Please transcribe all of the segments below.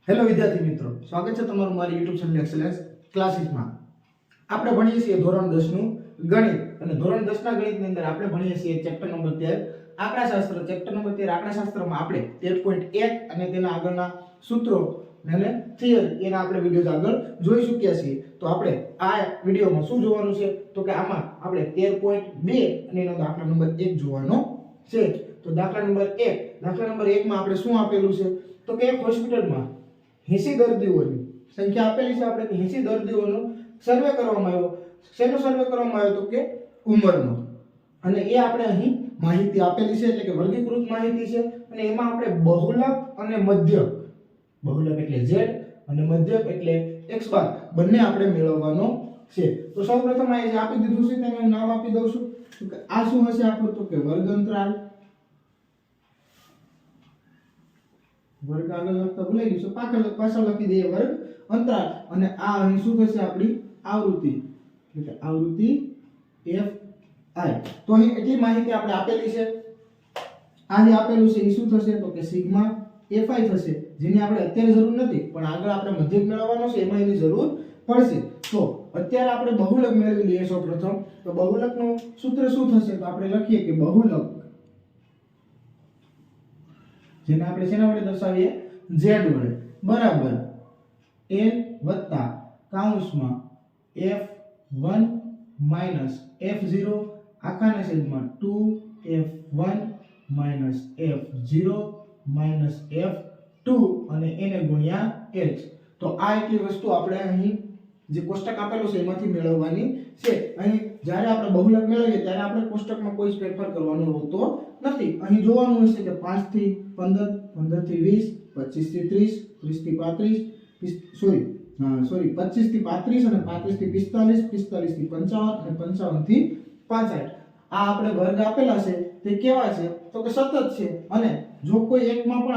Hello વિદ્યાર્થી મિત્રો, સ્વાગત છે તમારું મારી YouTube ચેનલ એક્સેલન્સ ક્લાસીસમાં. આપણે ભણીએ છીએ ધોરણ 10 નું ગણિત અને ધોરણ 10 ના ગણિતની અંદર આપણે ભણીએ છીએ ચેપ્ટર નંબર 13 આંકડાશાસ્ત્ર. ચેપ્ટર નંબર 13 આંકડાશાસ્ત્રમાં આપણે 13.1 અને તેના આગળના સૂત્રો અને થિયરી એના આપણે વિડિયોઝ આગળ જોઈ ચૂક્યા છીએ. તો આપણે આ વિડિયોમાં શું જોવાનું છે તો કે આમાં આપણે 13.2 અને એનો દાખલા નંબર 1 જોવાનો છે. તો દાખલા નંબર 1 માં આપણે શું આપેલું છે તો કે એક હોસ્પિટલમાં 80 દર્દીઓની સંખ્યા આપેલી છે. આપણે કે 80 દર્દીઓનો સર્વે કરવામાં આવ્યો. શેનો સર્વે કરવામાં આવ્યો તો કે ઉંમરનો. અને એ આપણે અહીં માહિતી આપેલી છે એટલે કે વર્ગીકૃત માહિતી છે. અને એમાં આપણે બહુલક અને મધ્યક, બહુલક એટલે z અને મધ્યક એટલે x બાર બંને આપણે મેળવવાનો છે. તો સૌપ્રથમ આ જે આપી દીધું છે તેનું નામ આપી દઉં છું. તો કે આ શું હશે આપણું તો કે વર્ગ અંતરાલ. વર્ગ આગળ લખતા ભૂલાઈ ગયું છે, પાછળ લખી દઈએ વર્ગ અંતરાલ. અને આ અહીં શું થશે આપણી આવૃત્તિ, એટલે કે આવૃત્તિ fi. તો અહીં એટલી માહિતી આપણે આપેલી છે. આ જે આપેલું છે એ શું થશે તો કે સિગ્મા fi થશે, જેની આપણે અત્યારે જરૂર નથી પણ આગળ આપણે મધ્યક મેળવવાનો છે એમાં એની જરૂર પડશે. તો અત્યારે આપણે બહુલક મેળવી લઈએ સૌપ્રથમ. તો બહુલકનું સૂત્ર શું થશે તો આપણે લખીએ કે બહુલક, જેને આપણે શેના વડે દર્શાવીએ z વડે, બરાબર l વત્તા કૌંસમાં f1 માઈનસ f0 આખાના છેદમાં 2f1 minus f0 minus f2 અને એને ગુણ્યા h. તો આ એટલી વસ્તુ આપણે અહીં જે કોષ્ટક આપેલું છે એમાંથી મેળવવાની છે. અહીં જ્યારે આપણે બહુલક મેળવીએ ત્યારે આપણે કોષ્ટકમાં કોઈ ફેરફાર કરવાનો હોતો નથી. અહીં જોવાનું હશે કે 5 થી 15, 15 થી 20, 25 થી 30, 30 થી 35, 25 થી 35 અને 35 થી 45, 45 થી 55 અને 55 થી 65. આ આપણે વર્ગ આપેલા છે તે કેવા છે તો કે સતત છે. અને જો કોઈ એકમાં પણ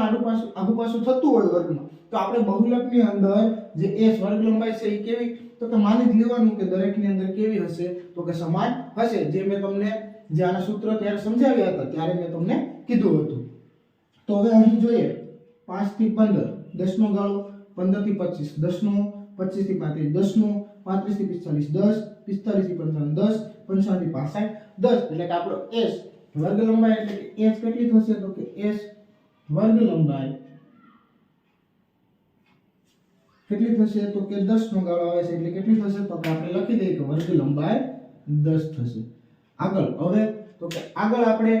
આગુ પાછું થતું હોય વર્ગમાં તો આપણે બહુલકની અંદર જે s વર્ગ લંબાઈ છે એ કેવી તો કે માની જ લેવાનું કે દરેકની અંદર કેવી હશે તો કે સમાન હશે. જે મેં તમને જે આના સૂત્ર ત્યારે સમજાવ્યા હતા ત્યારે મેં તમને કીધું હતું. તો હવે અહીં જોઈએ 5 થી 15 10 નો ગાળો, 15 થી 25 10 નો, 25 થી 35 10 નો, 35 થી 45 10, 45 થી 55 10, 55 થી 65 10. એટલે કે આપણો s વર્ગ લંબાઈ એટલે કે s કેટલી થશે તો કે s વર્ગ લંબાઈ કેટલી થશે તો કે 10 નો ગાળો આવે છે એટલે કેટલી થશે તો કે આપણે લખી દઈએ કે વર્ગ લંબાઈ 10 થશે. આગળ હવે તો કે આગળ આપણે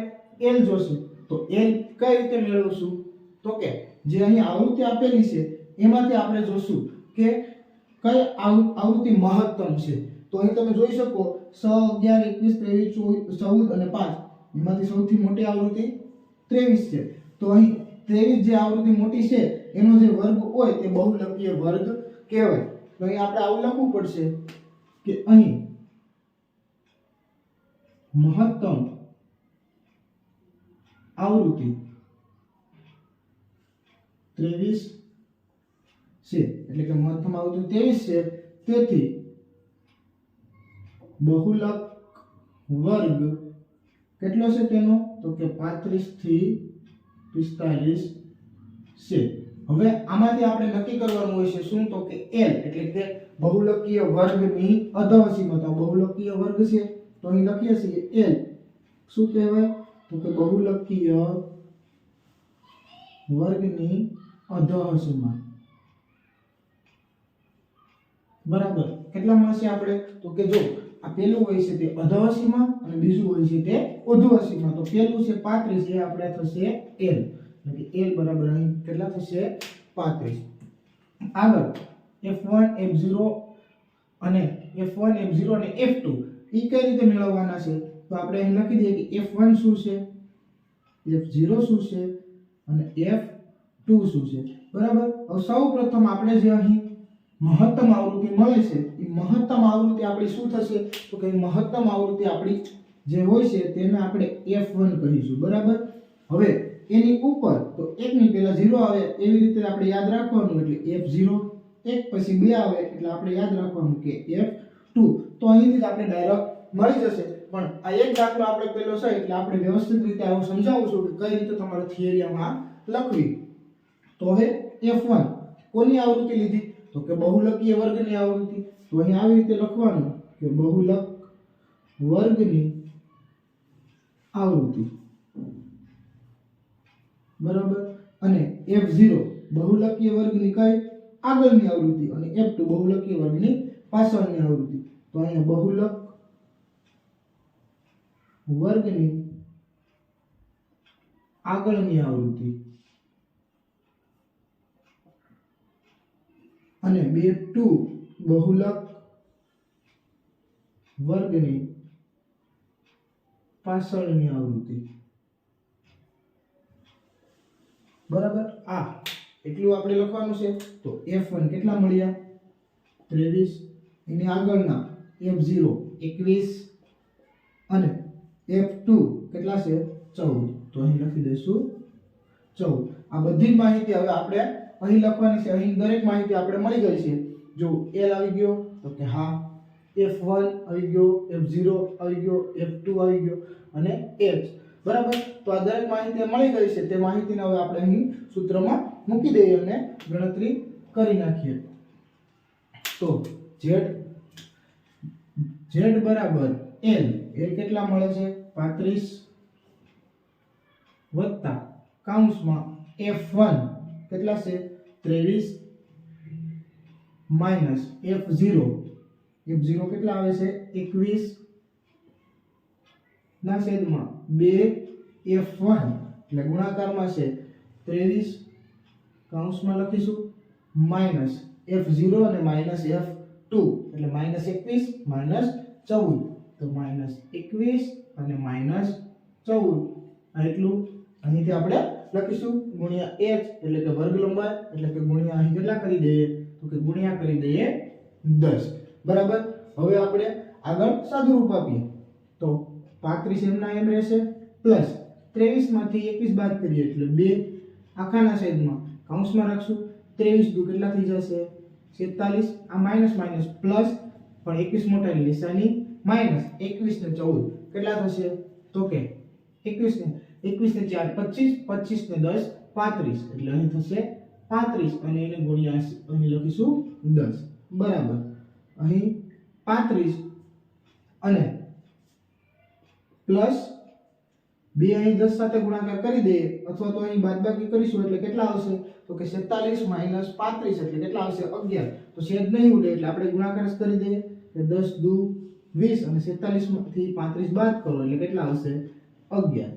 l જોશે. તો l કઈ રીતે મેળવશું તો કે જે અહીં આવૃત્તિ આપેલી છે એમાંથી આપણે જોશું કે કઈ આવૃત્તિ મહત્તમ છે. તો અહીં તમે જોઈ શકો 6, 11, 21, 23, 14 અને 5 એમાંથી સૌથી મોટી આવૃત્તિ 23 છે. તો અહીં 23 જે આવૃત્તિ મોટી છે એનો જે વર્ગ હોય તે બહુલકીય વર્ગ કહેવાય. તો અહીં આપણે આવું લખવું પડશે કે અહીં મહત્તમ આવૃત્તિ 23 છે, એટલે કે મહત્તમ આવૃત્તિ 23 છે. તેથી બહુલક વર્ગ કેટલો છે તેનો તો કે 35 થી 45 છે. હવે આમાંથી આપણે નક્કી કરવાનું હોય છે શું તો કે l એટલે કે બહુલકીય વર્ગની અધઃસીમા. તો બહુલકીય વર્ગ છે તો અહીં લખીએ છીએ l શું કહેવાય તો કે બહુલકીય વર્ગની અધઃસીમા. બરાબર કેટલા મળશે આપણે તો કે જો આ પહેલું હોય છે તે અધઃસીમા અને બીજું હોય છે તે ઉર્ધ્વસીમા. તો પહેલું છે 35 એ આપણે થશે l, એટલે કે l બરાબર અહીં કેટલા થશે 35. આગળ f1 f0 અને f2 એ કઈ રીતે મેળવવાના છે તો આપણે અહીં લખી દઈએ કે f1 શું છે, f0 શું છે અને f2 શું છે. બરાબર. હવે સૌપ્રથમ આપણે જે અહીં મહત્તમ આવૃત્તિ મળે છે એ મહત્તમ આવૃત્તિ આપણી શું થશે તો કે મહત્તમ આવૃત્તિ આપણી જે હોય છે તેને આપણે f1 કહીશું. બરાબર. હવે એની ઉપર તો 1 ની પહેલા 0 આવે એવી રીતે આપણે યાદ રાખવાનું, એટલે f0 1 પછી 2 આવે એટલે આપણે યાદ રાખવાનું કે f2. તો અહીંથી જ આપણે ડાયરેક્ટ મળી જશે. પણ આ એક દાખલો આપણે પહેલો છે એટલે આપણે વ્યવસ્થિત રીતે આવું સમજાવું છું કે કઈ રીતે તમારે થિયરીમાં લખવી. તો હવે f1 કોની આવૃત્તિ લીધી? તો કે બહુલકીય વર્ગની આવૃત્તિ. તો અહીં આવી રીતે લખવાનું કે બહુલક વર્ગની આવૃત્તિ, બરાબર. અને f0 બહુલકીય વર્ગની કઈ આગળની આવૃત્તિ અને f2 બહુલકીય વર્ગની પાછળની આવૃત્તિ. તો અહીંયા બહુલક વર્ગની આગળની આવૃત્તિ અને f2 બહુલક વર્ગની પાછળની આવૃત્તિ, બરાબર. આ એટલું આપણે લખવાનું છે. તો f1 કેટલા મળ્યા? 23. એની આગળના f0 21 અને f2 કેટલા છે? 14. તો અહીં લખી દઈશું 14. આ બધી માહિતી હવે આપણે અહીં લખવાની છે. અહીં દરેક માહિતી આપણે મળી ગઈ છે. જો l આવી ગયો તો કે હા, f1 આવી ગયો, f0 આવી ગયો, f2 આવી ગયો અને h, બરાબર. તો આ દરેક માહિતી મળી ગઈ છે. તે માહિતીને હવે આપણે અહીં સૂત્રમાં મૂકી દઈએ અને ગણતરી કરી નાખીએ. તો z બરાબર l કેટલા મળે છે? 35 વત્તા કૌંસમાં f1 કેટલા છે? 23 માઈનસ f0 કેટલા આવે છે? 21 ના છેદમાં 2 f1 એટલે ગુણાકારમાં છે 23 કૌંસમાં લખીશું માઈનસ f0 અને માઈનસ f2 એટલે માઈનસ 21 માઈનસ 14. તો માઈનસ 21 અને માઈનસ 14 આ એટલું અહીંથી આપણે લખીશું ગુણ્યા h એટલે કે વર્ગ લંબાઈ, એટલે કે ગુણ્યા અહીં કેટલા કરી દઈએ? તો કે ગુણ્યા કરી દઈએ 10, બરાબર. હવે આપણે આગળ સાદુરૂપ આપીએ. તો 35 એમના એમ રહેશે પ્લસ 23 માંથી 21 બાદ કરીએ એટલે 2 આખાના છેદમાં કૌંસમાં રાખશું 23 દુ કેટલા થઈ જશે? 47. આ માઈનસ માઈનસ પ્લસ પણ 21 મોટાની નિશાની માઈનસ 21 ને 14 કેટલા થશે? તો કે 21 ને 4 25, 25 ને 10 35 એટલે અહીં થશે 35 અને એને ગુણ્યા અહીં લખીશું 10, બરાબર. અહીં 35 અને પ્લસ 2 અહીં 10 સાથે ગુણાકાર કરી દઈએ અથવા તો અહીં બાદબાકી કરીશું એટલે કેટલા આવશે? તો કે 47 માઈનસ 35 એટલે કેટલા આવશે? 11. તો છેદ નહીં ઉડે એટલે આપણે ગુણાકાર કરી દઈએ કે 10 દુ 20 અને 47 માંથી 35 બાદ કરો એટલે કેટલા આવશે? 11.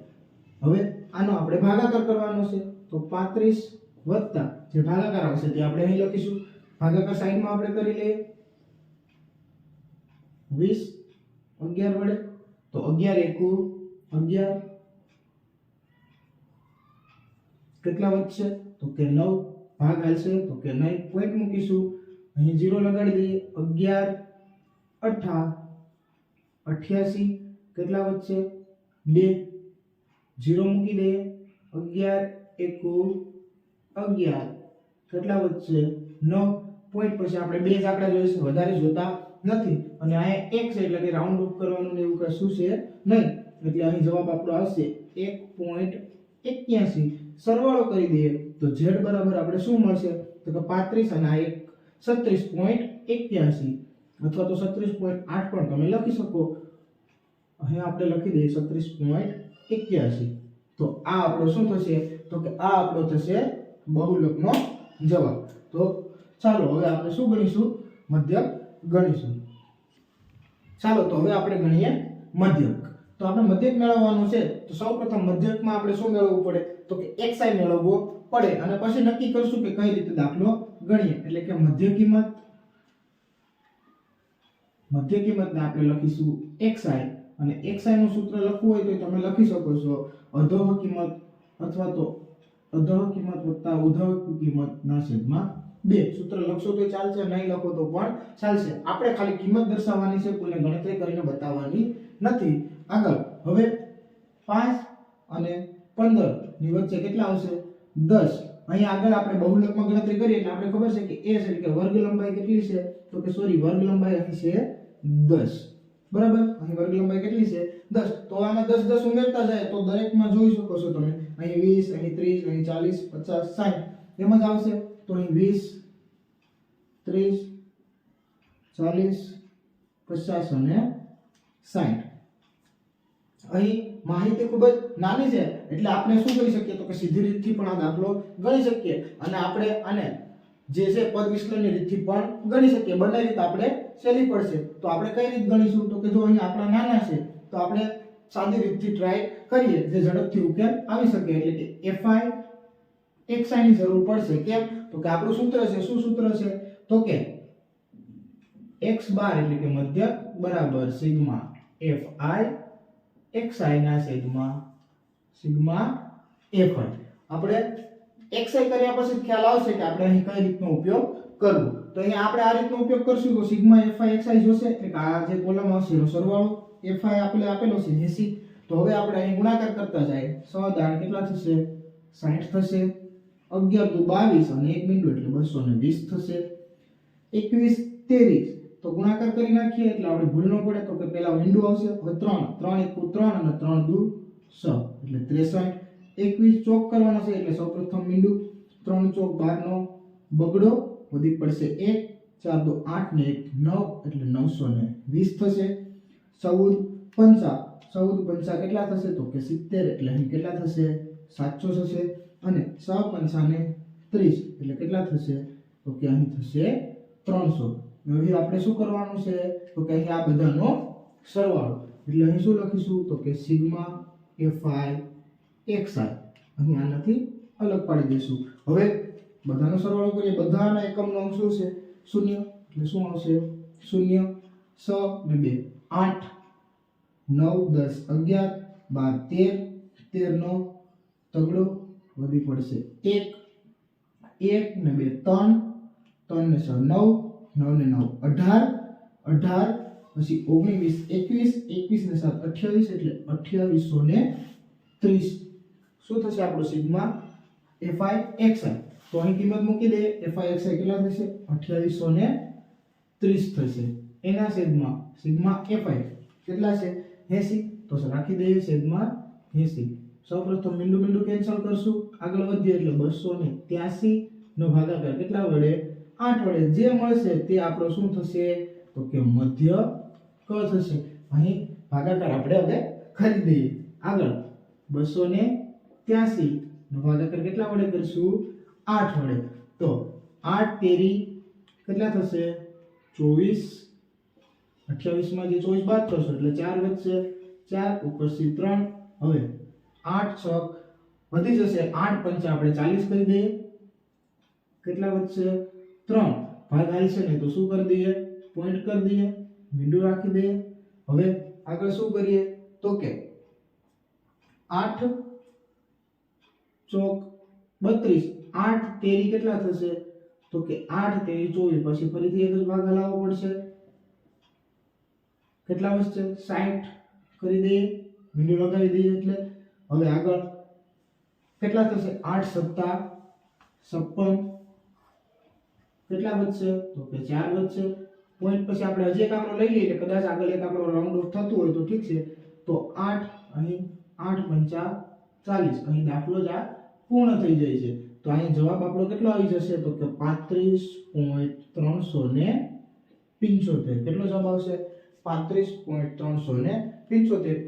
હવે આનો આપણે ભાગાકાર કરવાનો છે. તો 35 વત્તા જે ભાગાકાર આવશે તે આપણે અહીં લખીશું. ભાગાકાર સાઈડમાં આપણે કરી લઈએ 20 11 વડે. તો 11 એકુ 11 કેટલા વધશે? તો કે 9. ભાગ હાલશે તો કે નહીં, પોઈન્ટ મૂકીશું અહીં 0 લગાડી દઈએ. 11 8 88 કેટલા વધશે? 2 0 મૂકી દઈએ. 11 એકુ 11 કેટલા વધશે? 9. પોઈન્ટ પછી આપણે બે જ આંકડા જોઈશે, વધારે જોતા નથી. અને અહીંયા 1 છે એટલે કે રાઉન્ડ ઓફ કરવાનું ને એવું કશું છે નહીં. એટલે અહીં જવાબ આપણો આવશે 1.81. સરવાળો કરી દઈએ તો z બરાબર આપણે શું મળશે? તો કે 35 અને આ 36.81 અથવા તો 36.8 પણ તમે લખી શકો. અહીં આપણે લખી દઈએ 36.81. તો આ આપણો શું થશે? તો કે આ આપણો થશે બહુલકનો જવાબ. તો ચાલો હવે આપણે શું ગણીશું? મધ્યક ગણીશું. ચાલો તો હવે આપણે ગણીએ મધ્યક. તો આપણે મધ્યક મેળવવાનું છે તો સૌપ્રથમ મધ્યકમાં આપણે શું મેળવવું પડે? તો કે xi મેળવવો પડે અને પછી નક્કી કરશું કે કઈ રીતે દાખલો ગણીએ. એટલે કે મધ્ય કિંમતને આપણે લખીશું xi અને xi નું સૂત્ર લખવું હોય તો તમે લખી શકો છો અધોહ કિંમત અથવા તો અધોહ કિંમત વત્તા ઉધોહ કિંમત ના છેદમાં 2. સૂત્ર લખશો તો ચાલશે, નહીં લખો તો પણ ચાલશે. આપણે ખાલી કિંમત દર્શાવવાની છે, કોઈને ગણતરી કરીને બતાવવાની નથી. આગળ હવે 5 અને 15 ની વચ્ચે કેટલા આવશે? 10. અહીં આગળ આપણે બહુલકમાં ગણતરી કરીએ એટલે આપણે ખબર છે કે a એટલે કે વર્ગ લંબાઈ કેટલી છે? તો કે સોરી વર્ગ લંબાઈ અહીં છે 10, બરાબર. અહીં વર્ગ લંબાઈ કેટલી છે? 10. તો આમાં 10 10 ઉમેરતા જાય તો દરેકમાં જોઈ શકો છો તમે. અહીં 20, અહીં 30, અહીં 40, 50, 60 એમ જ આવશે. તો અહીં 20 30, 40, 50 અને 60. અહીં માહિતી ખૂબ જ નાની છે એટલે આપણે શું કરી શકીએ તો કે સીધી રીતથી પણ આ દાખલો ગણી શકીએ અને આપણે આને જે છે પદ વિશ્લેષણની રીતથી પણ ગણી શકીએ. બંને રીત આપણે સહેલી પડશે. તો આપણે કઈ રીત ગણીશું તો કે જો અહીં આપણા નાના છે તો આપણે સાદી રીતથી ટ્રાય કરીએ જે ઝડપથી ઉકેલ આવી શકે. એટલે કે fi xi ની જરૂર પડશે. કેમ તો કે આપણું સૂત્ર છે, શું સૂત્ર છે તો કે x બાર એટલે કે મધ્યક બરાબર સિગ્મા fi xi ના સિગ્મા fi. આપણે xi કર્યા પછી ખ્યાલ આવશે કે આપણે અહીં કઈ રીતનો ઉપયોગ કરવો. તો અહીંયા આપણે આ રીતનો ઉપયોગ કરશું તો સિગ્મા fi xi જોશે એટલે કે આ જે કોલમ આવશે એનો સરવાળો fi આપેલો છે 80. તો હવે આપણે અહીં ગુણાકાર કરતા જાય 100 દાણ કેટલા થશે 60 થશે. 11 દુ 22 અને 1 બિંદુ એટલે 220 થશે. 21 23 તો ગુણાકાર કરી નાખીએ એટલે આપણે ભૂલ ન પડે તો કે પહેલા બિંદુ આવશે. હવે 3 1 3 અને 3 દુ 6 એટલે 63. 21 ચોક કરવાનો છે એટલે સૌપ્રથમ બિંદુ 3 ચોક 12 નો બગડો વધી પડશે 1 4 દુ 8 ને 1 9 એટલે 920 થશે. 14 પંચા કેટલા થશે તો કે 70 એટલે અહીં કેટલા થશે 700 થશે. અને 6 પંચા ને 30 એટલે કેટલા થશે તો કે અહીં થશે 300. હવે આપણે શું કરવાનું છે તો કે અહીં આ બધાનો સરવાળો એટલે અહીં શું લખીશું તો કે સિગ્મા fi xi અહીં આનાથી અલગ પાડી દઈશું. હવે બધાનો સરવાળો કરીએ. બધાના એકમનો અંક શું છે 0 એટલે શું આવશે 0 6 ને 2 8 9 10 11 12 13 નો તગડો વધી પડશે 1 ને 2 3 3 ને 6 9 9 ને 9 18 પછી 19 21 ને 7 28 એટલે 2830. શું થશે આપણો સિગ્મા fi xi. તો અહીં કિંમત મૂકી દે fi xi કેટલા થશે 2830 થશે. એના છેદમાં સિગ્મા fi કેટલા છે 80 તો રાખી દઈએ છેદમાં 80. સૌપ્રથમ બિંદુ કેન્સલ કરશું આગળ વધીએ એટલે 283 નો ભાગાકાર કેટલા વડે 8 વડે. જે મળશે તે આપણો શું થશે તો કે મધ્ય ક થશે. અહીં ભાગાકાર આપણે હવે કરી દઈએ. આગળ 283 નો ભાગાકાર કેટલા વડે કરશું 8 વડે. તો 8 તેરી કેટલા થશે 24. 28 માંથી 24 બાદ કરશો એટલે 4 વધશે 4 ઉપરથી 3. હવે 8 6 વધી જશે 8 પંચા આપણે 40 કરી દઈએ. કેટલા વધશે 3. ભાગ હાલશે ને તો શું કરી દઈએ પોઈન્ટ કરી દઈએ બિંદુ રાખી દઈએ. હવે આગળ શું કરીએ તો કે 8 ચોક 32 8 તેરી કેટલા થશે તો કે 8 તેરી 24 પછી ફરીથી એક જ ભાગ હલાવવો પડશે. કેટલા વધશે 60 કરી દઈએ બિંદુ લગાવી દઈએ એટલે. હવે આગળ કેટલા થશે 8 સત્તા 56 કેટલા વધશે તો કે 4 વધશે. પોઈન્ટ પછી આપણે હજી એક આંકડો લઈ લઈએ એટલે કદાચ આગળ એક આંકડો રાઉન્ડ ઓફ થતું હોય તો ઠીક છે. તો 8 અહીં 8 પંચા 40 અહીં દાખલો જ આ પૂર્ણ થઈ જાય છે. તો અહીં જવાબ આપણો કેટલો આવી જશે તો કે 35.375. કેટલો જવાબ આવશે 35.375.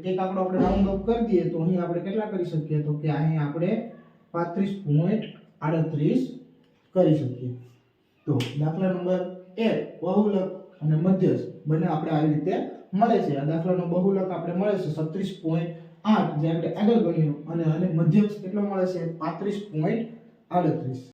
એક આંકડો આપણે રાઉન્ડ ઓફ કરી દઈએ તો અહીં આપણે કેટલા કરી શકીએ તો કે અહીં આપણે 35.38 કરી શકીએ. તો દાખલા નંબર 1 બહુલક અને મધ્યસ્થ બંને આપણે આવી રીતે મળે છે. આ દાખલાનો બહુલક આપણે મળે છે 36.8 જે આપણે આગળ ગણ્યું અને મધ્યસ્થ કેટલો મળે છે 35.38.